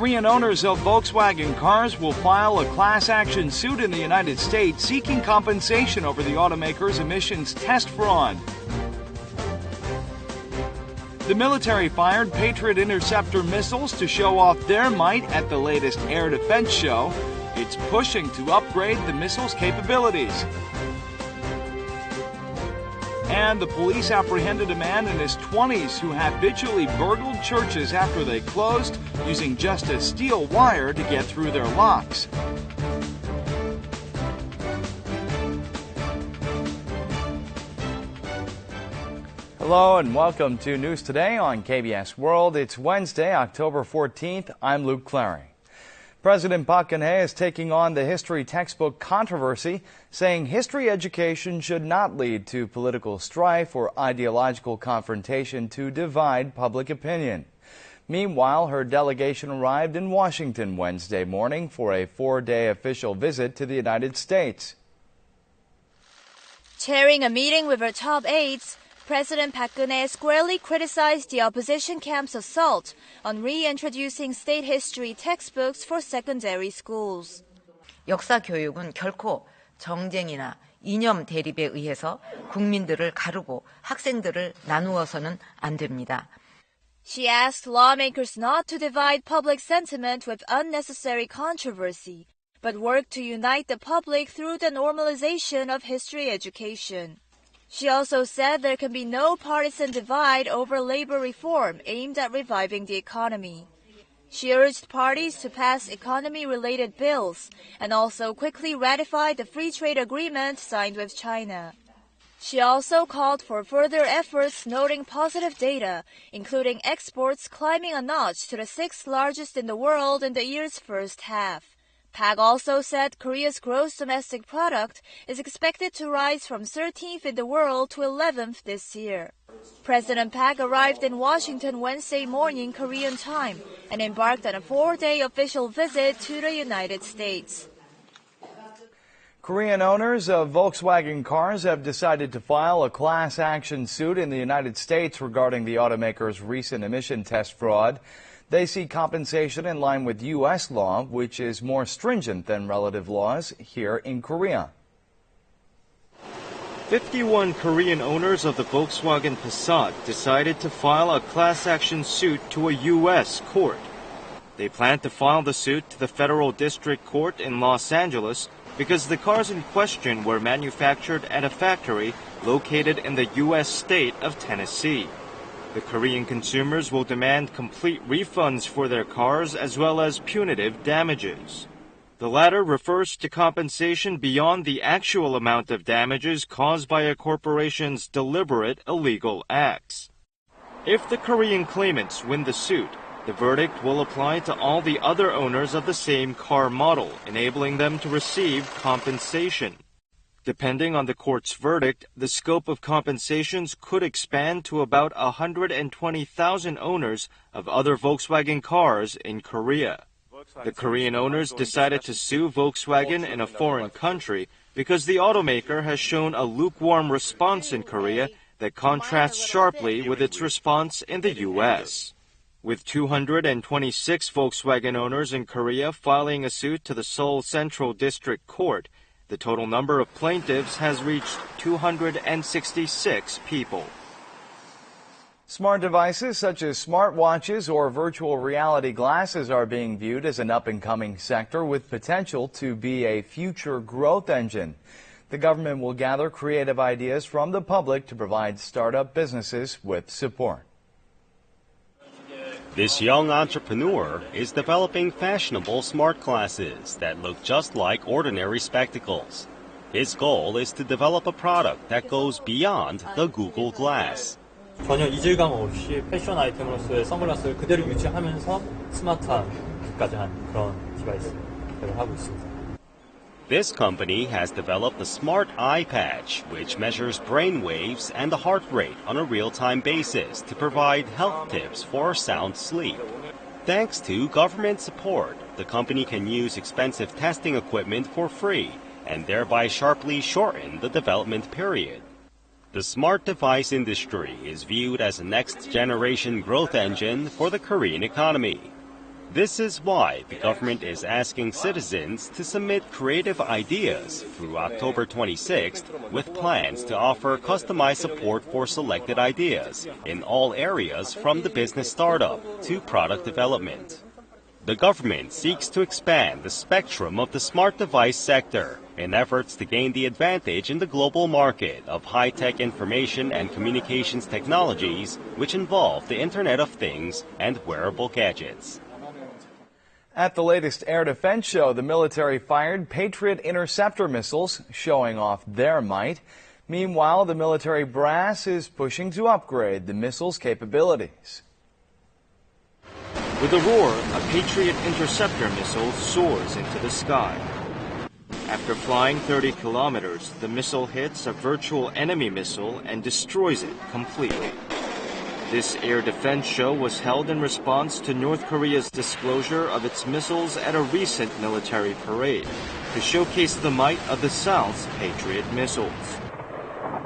Korean owners of Volkswagen cars will file a class action suit in the United States seeking compensation over the automaker's emissions test fraud. The military fired Patriot interceptor missiles to show off their might at the latest air defense show. It's pushing to upgrade the missile's capabilities. And the police apprehended a man in his 20s who habitually burgled churches after they closed, using just a steel wire to get through their locks. Hello and welcome to News Today on KBS World. It's Wednesday, October 14th. I'm Luke Clary. President Park Geun-hye is taking on the history textbook controversy, saying history education should not lead to political strife or ideological confrontation to divide public opinion. Meanwhile, her delegation arrived in Washington Wednesday morning for a 4-day official visit to the United States. Chairing a meeting with her top aides, President Park Geun-hye squarely criticized the opposition camp's assault on reintroducing state history textbooks for secondary schools. 역사 교육은 결코 정쟁이나 이념 대립에 의해서 국민들을 가르고 학생들을 나누어서는 안 됩니다. She asked lawmakers not to divide public sentiment with unnecessary controversy, but work to unite the public through the normalization of history education. She also said there can be no partisan divide over labor reform aimed at reviving the economy. She urged parties to pass economy-related bills and also quickly ratify the free trade agreement signed with China. She also called for further efforts, noting positive data, including exports climbing a notch to the 6th largest in the world in the year's first half. Park also said Korea's gross domestic product is expected to rise from 13th in the world to 11th this year. President Park arrived in Washington Wednesday morning Korean time and embarked on a 4-day official visit to the United States. Korean owners of Volkswagen cars have decided to file a class action suit in the United States regarding the automaker's recent emission test fraud. They seek compensation in line with U.S. law, which is more stringent than relative laws here in Korea. 51 Korean owners of the Volkswagen Passat decided to file a class action suit to a U.S. court. They plan to file the suit to the Federal District Court in Los Angeles because the cars in question were manufactured at a factory located in the U.S. state of Tennessee. The Korean consumers will demand complete refunds for their cars as well as punitive damages. The latter refers to compensation beyond the actual amount of damages caused by a corporation's deliberate illegal acts. If the Korean claimants win the suit, the verdict will apply to all the other owners of the same car model, enabling them to receive compensation. Depending on the court's verdict, the scope of compensations could expand to about 120,000 owners of other Volkswagen cars in Korea. The Korean owners decided to sue Volkswagen in a foreign country because the automaker has shown a lukewarm response in Korea that contrasts sharply with its response in the U.S. With 226 Volkswagen owners in Korea filing a suit to the Seoul Central District Court, the total number of plaintiffs has reached 266 people. Smart devices such as smartwatches or virtual reality glasses are being viewed as an up-and-coming sector with potential to be a future growth engine. The government will gather creative ideas from the public to provide startup businesses with support. This young entrepreneur is developing fashionable smart glasses that look just like ordinary spectacles. His goal is to develop a product that goes beyond the Google Glass. 전혀 이질감 없이 패션 아이템으로서의 선글라스를 그대로 유지하면서 스마트함까지 한 그런 디바이스를 하고 있습니다. This company has developed a smart eye patch, which measures brain waves and the heart rate on a real-time basis to provide health tips for sound sleep. Thanks to government support, the company can use expensive testing equipment for free and thereby sharply shorten the development period. The smart device industry is viewed as a next-generation growth engine for the Korean economy. This is why the government is asking citizens to submit creative ideas through October 26th with plans to offer customized support for selected ideas in all areas from the business startup to product development. The government seeks to expand the spectrum of the smart device sector in efforts to gain the advantage in the global market of high-tech information and communications technologies which involve the Internet of Things and wearable gadgets. At the latest air defense show, the military fired Patriot interceptor missiles, showing off their might. Meanwhile, the military brass is pushing to upgrade the missiles' capabilities. With a roar, a Patriot interceptor missile soars into the sky. After flying 30 kilometers, the missile hits a virtual enemy missile and destroys it completely. This air defense show was held in response to North Korea's disclosure of its missiles at a recent military parade to showcase the might of the South's Patriot missiles.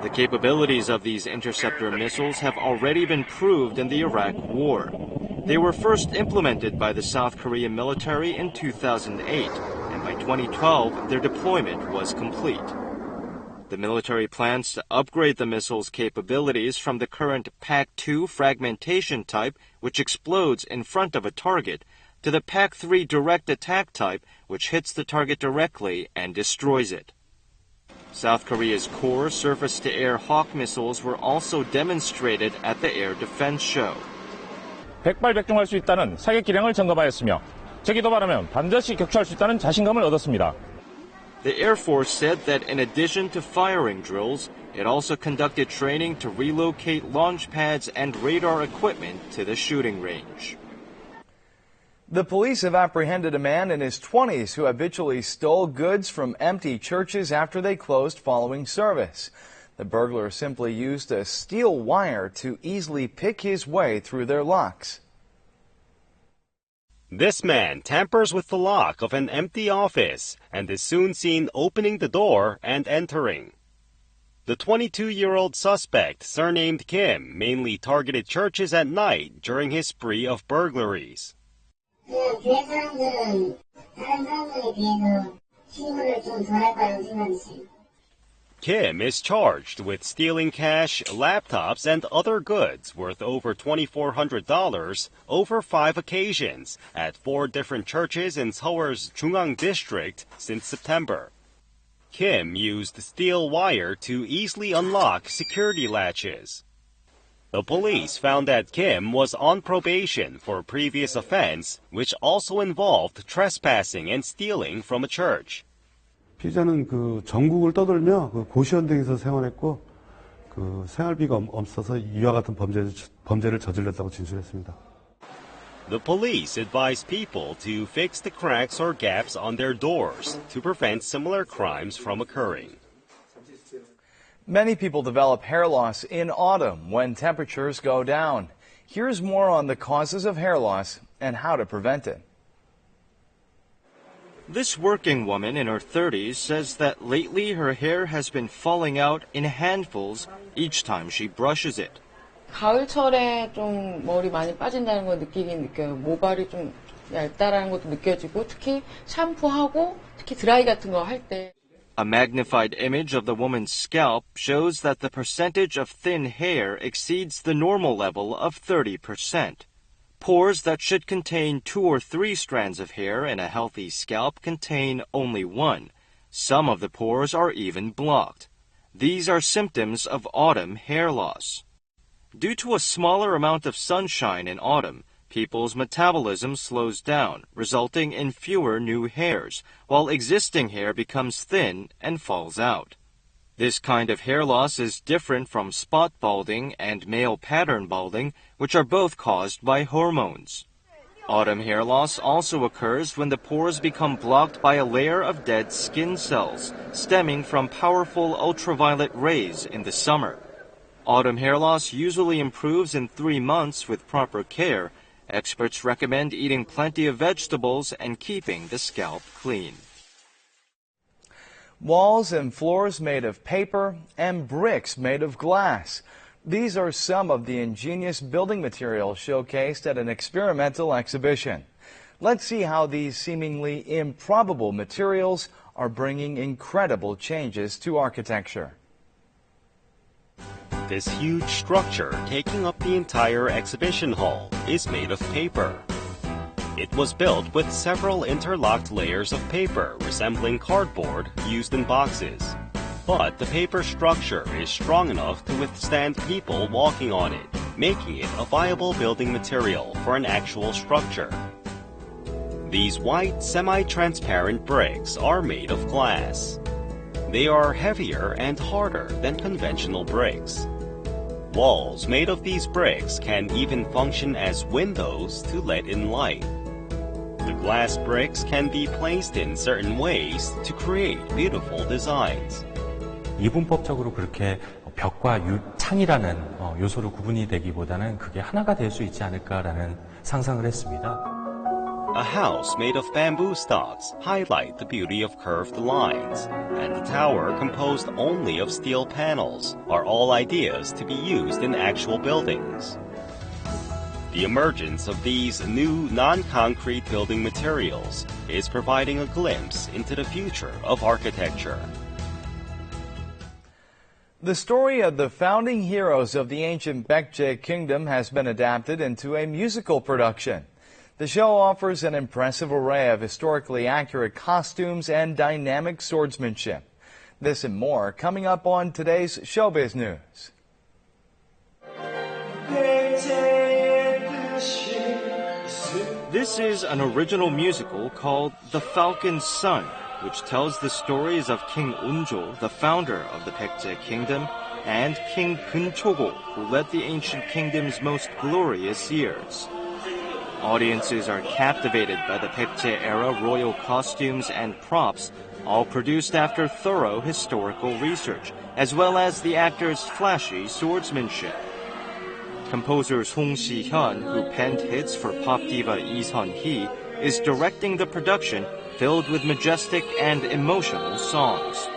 The capabilities of these interceptor missiles have already been proved in the Iraq War. They were first implemented by the South Korean military in 2008, and by 2012 their deployment was complete. The military plans to upgrade the missile's capabilities from the current PAC-2 fragmentation type, which explodes in front of a target, to the PAC-3 direct attack type, which hits the target directly and destroys it. South Korea's core surface-to-air Hawk missiles were also demonstrated at the air defense show. 백발백중할 수 있다는 사격 기량을 점검하였으며 제기도 바라면 반드시 격추할 수 있다는 자신감을 얻었습니다. The Air Force said that in addition to firing drills, it also conducted training to relocate launch pads and radar equipment to the shooting range. The police have apprehended a man in his 20s who habitually stole goods from empty churches after they closed following service. The burglar simply used a steel wire to easily pick his way through their locks. This man tampers with the lock of an empty office and is soon seen opening the door and entering. The 22-year-old suspect, surnamed Kim, mainly targeted churches at night during his spree of burglaries. Kim is charged with stealing cash, laptops, and other goods worth over $2,400 over 5 occasions at 4 different churches in Seoul's Jungang district since September. Kim used steel wire to easily unlock security latches. The police found that Kim was on probation for a previous offense, which also involved trespassing and stealing from a church. 피의자는 전국을 떠돌며 고시원등에서 생활했고 생활비가 없어서 이와 같은 범죄를 저질렀다고 진술했습니다. The police advise people to fix the cracks or gaps on their doors to prevent similar crimes from occurring. Many people develop hair loss in autumn when temperatures go down. Here's more on the causes of hair loss and how to prevent it. This working woman in her 30s says that lately her hair has been falling out in handfuls each time she brushes it. 가을철에 좀 머리 많이 빠진다는 걸 느끼긴 느껴요. 모발이 좀 얇다라는 것도 느껴지고 특히 샴푸하고 특히 드라이 같은 거 할 때. A magnified image of the woman's scalp shows that the percentage of thin hair exceeds the normal level of 30%. Pores that should contain 2 or 3 strands of hair in a healthy scalp contain only 1. Some of the pores are even blocked. These are symptoms of autumn hair loss. Due to a smaller amount of sunshine in autumn, people's metabolism slows down, resulting in fewer new hairs, while existing hair becomes thin and falls out. This kind of hair loss is different from spot balding and male pattern balding, which are both caused by hormones. Autumn hair loss also occurs when the pores become blocked by a layer of dead skin cells, stemming from powerful ultraviolet rays in the summer. Autumn hair loss usually improves in 3 months with proper care. Experts recommend eating plenty of vegetables and keeping the scalp clean. Walls and floors made of paper and bricks made of glass. These are some of the ingenious building materials showcased at an experimental exhibition. Let's see how these seemingly improbable materials are bringing incredible changes to architecture. This huge structure taking up the entire exhibition hall is made of paper. It was built with several interlocked layers of paper resembling cardboard used in boxes. But the paper structure is strong enough to withstand people walking on it, making it a viable building material for an actual structure. These white, semi-transparent bricks are made of glass. They are heavier and harder than conventional bricks. Walls made of these bricks can even function as windows to let in light. The glass bricks can be placed in certain ways to create beautiful designs. 이분법적으로 그렇게 벽과 창이라는 요소로 구분이 되기보다는 그게 하나가 될 수 있지 않을까라는 상상을 했습니다. A house made of bamboo stalks highlight the beauty of curved lines, and the tower composed only of steel panels are all ideas to be used in actual buildings. The emergence of these new non-concrete building materials is providing a glimpse into the future of architecture. The story of the founding heroes of the ancient Baekje kingdom has been adapted into a musical production. The show offers an impressive array of historically accurate costumes and dynamic swordsmanship. This and more coming up on today's Showbiz News. This is an original musical called The Falcons Son, which tells the stories of King Unjo, the founder of the Baekje kingdom, and King Geunhye, who led the ancient kingdom's most glorious years. Audiences are captivated by the Baekje-era royal costumes and props, all produced after thorough historical research, as well as the actors' flashy swordsmanship. Composer Song Si-hyun, who penned hits for pop diva Lee Sun-hee, is directing the production filled with majestic and emotional songs.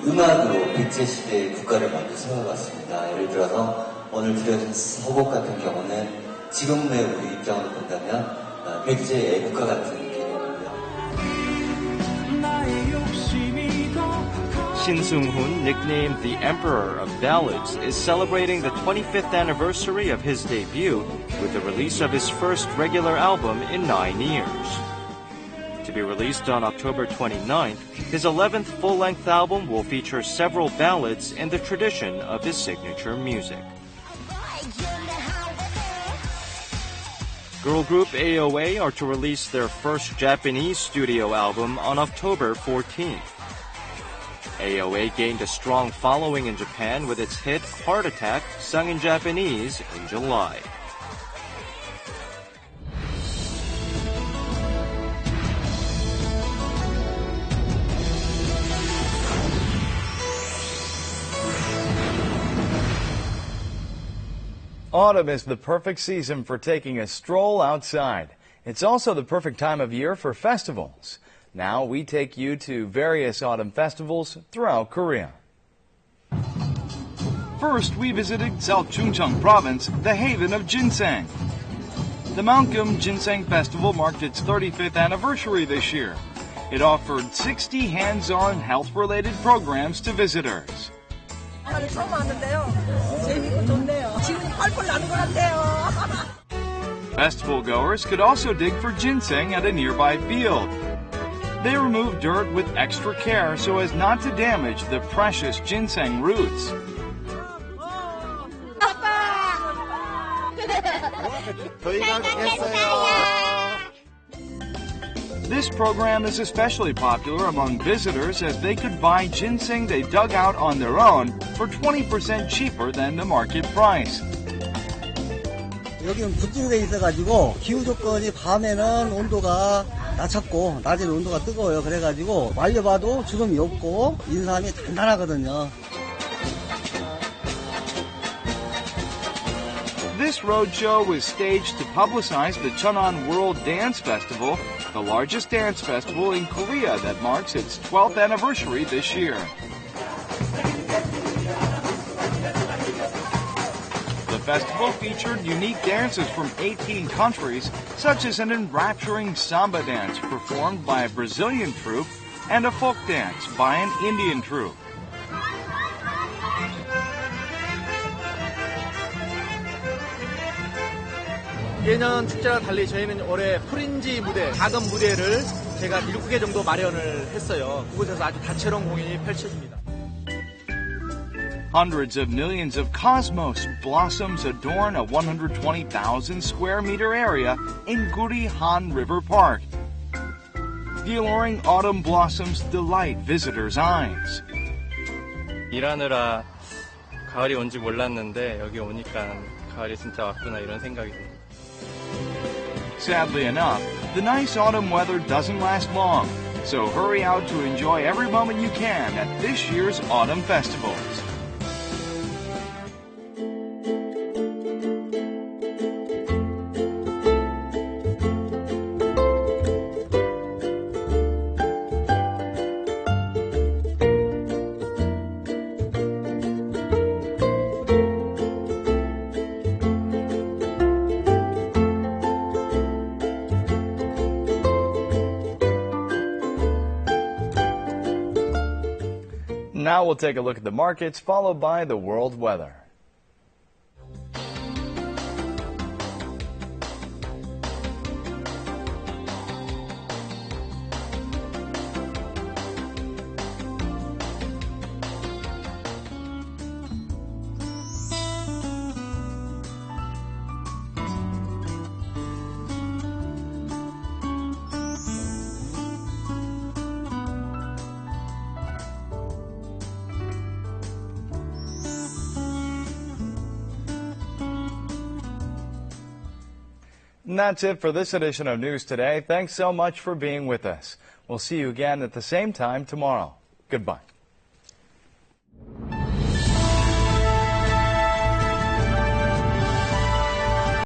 음악으로 백제 시대의 국가를 먼저 세워봤습니다. 예를 들어서 오늘 들려준 서곡 같은 경우는 지금의 우리 입장으로 본다면 백제의 국가 같은 개념이고요. Shin Sung-hoon, nicknamed the Emperor of Ballads, is celebrating the 25th anniversary of his debut with the release of his first regular album in 9 years. To be released on October 29th, his 11th full-length album will feature several ballads in the tradition of his signature music. Girl group AOA are to release their first Japanese studio album on October 14th. AOA gained a strong following in Japan with its hit Heart Attack, sung in Japanese in July. Autumn is the perfect season for taking a stroll outside. It's also the perfect time of year for festivals. Now we take you to various autumn festivals throughout Korea. First, we visited South Chungcheong Province, the haven of ginseng. The Mountgum Ginseng Festival marked its 35th anniversary this year. It offered 60 hands-on health-related programs to visitors. Festival goers could also dig for ginseng at a nearby field. They remove dirt with extra care so as not to damage the precious ginseng roots. This program is especially popular among visitors as they could buy ginseng they dug out on their own for 20% cheaper than the market price. 여기는 분진돼 있어가지고 기후 조건이 밤에는 온도가 낮췄고 낮에는 온도가 뜨거워요. 그래가지고 말려봐도 주름이 없고 인삼이 단단하거든요. This roadshow was staged to publicize the Cheonan World Dance Festival, the largest dance festival in Korea that marks its 12th anniversary this year. The festival featured unique dances from 18 countries, such as an enrapturing samba dance performed by a Brazilian troupe and a folk dance by an Indian troupe. 예년 축제와 달리 저희는 올해 프린지 무대, 작은 무대를 제가 7개 정도 마련을 했어요. 그곳에서 아주 다채로운 공연이 펼쳐집니다. Hundreds of millions of cosmos blossoms adorn a 120,000 square meter area in Guri Han River Park. The alluring autumn blossoms delight visitors' eyes. 일하느라 가을이 온지 몰랐는데 여기 오니까 가을이 진짜 왔구나 이런 생각이 듭니다. Sadly enough, the nice autumn weather doesn't last long, so hurry out to enjoy every moment you can at this year's autumn festivals. Now we'll take a look at the markets, followed by the world weather. And that's it for this edition of News Today. Thanks so much for being with us. We'll see you again at the same time tomorrow. Goodbye.